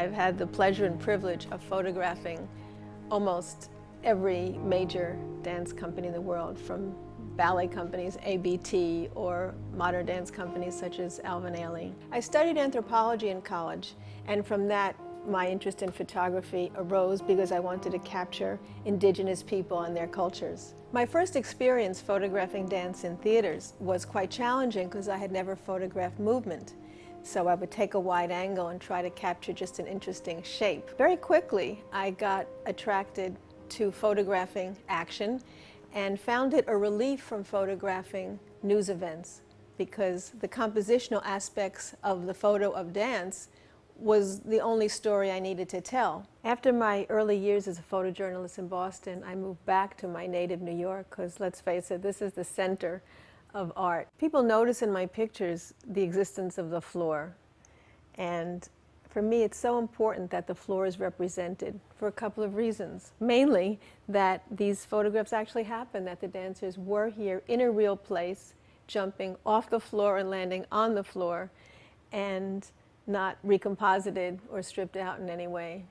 I've had the pleasure and privilege of photographing almost every major dance company in the world, from ballet companies, ABT, or modern dance companies such as Alvin Ailey. I studied anthropology in college, and from that my interest in photography arose because I wanted to capture indigenous people and their cultures. My first experience photographing dance in theaters was quite challenging because I had never photographed movement. So I would take a wide angle and try to capture just an interesting shape. Very quickly, I got attracted to photographing action and found it a relief from photographing news events, because the compositional aspects of the photo of dance was the only story I needed to tell. After my early years as a photojournalist in Boston, I moved back to my native New York, because let's face it, this is the center of art. People notice in my pictures the existence of the floor, and for me it's so important that the floor is represented for a couple of reasons. Mainly that these photographs actually happened, that the dancers were here in a real place, jumping off the floor and landing on the floor, and not recomposited or stripped out in any way.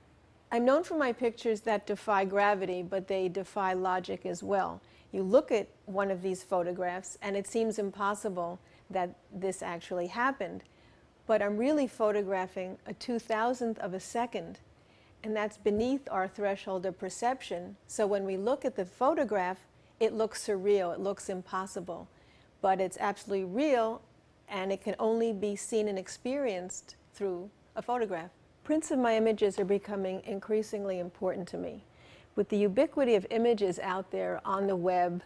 I'm known for my pictures that defy gravity, but they defy logic as well. You look at one of these photographs and it seems impossible that this actually happened, but I'm really photographing a 2,000th of a second, and that's beneath our threshold of perception. So when we look at the photograph, it looks surreal, it looks impossible, but it's absolutely real, and it can only be seen and experienced through a photograph. Prints of my images are becoming increasingly important to me. With the ubiquity of images out there on the web,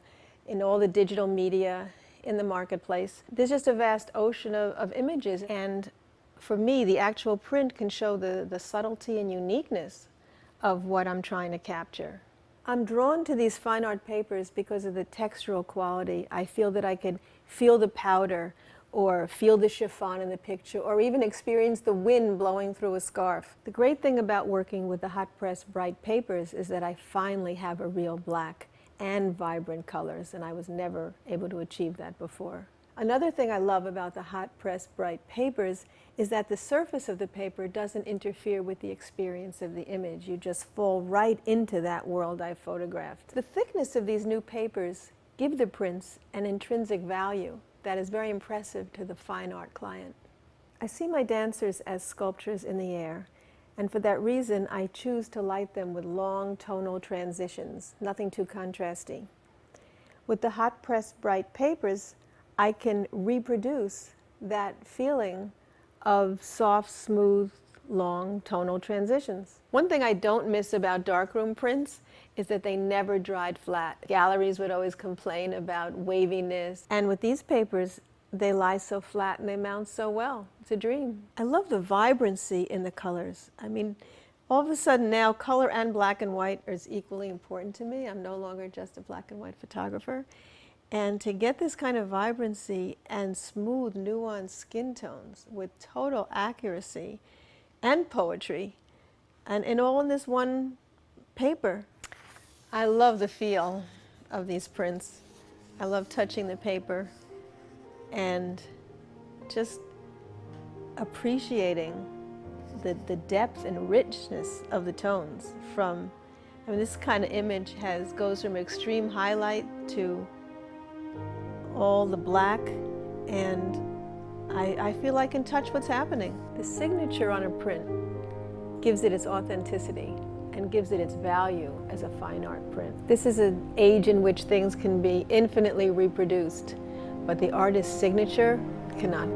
in all the digital media, in the marketplace, there's just a vast ocean of images, and for me the actual print can show the subtlety and uniqueness of what I'm trying to capture. I'm drawn to these fine art papers because of the textural quality. I feel that I could feel the powder, or feel the chiffon in the picture, or even experience the wind blowing through a scarf. The great thing about working with the Hot Press Bright papers is that I finally have a real black and vibrant colors, and I was never able to achieve that before. Another thing I love about the Hot Press Bright papers is that the surface of the paper doesn't interfere with the experience of the image. You just fall right into that world I've photographed. The thickness of these new papers give the prints an intrinsic value that is very impressive to the fine art client. I see my dancers as sculptures in the air, and for that reason I choose to light them with long tonal transitions, nothing too contrasty. With the Hot Press Bright papers, I can reproduce that feeling of soft, smooth, long tonal transitions. One thing I don't miss about darkroom prints is that they never dried flat. Galleries would always complain about waviness, and with these papers they lie so flat and they mount so well. It's a dream. I love the vibrancy in the colors. I mean, all of a sudden now color and black and white is equally important to me. I'm no longer just a black and white photographer. And to get this kind of vibrancy and smooth, nuanced skin tones with total accuracy and poetry, and all in this one paper. I love the feel of these prints. I love touching the paper and just appreciating the depth and richness of the tones. This kind of image goes from extreme highlight to all the black, and I feel I can touch what's happening. The signature on a print gives it its authenticity and gives it its value as a fine art print. This is an age in which things can be infinitely reproduced, but the artist's signature cannot.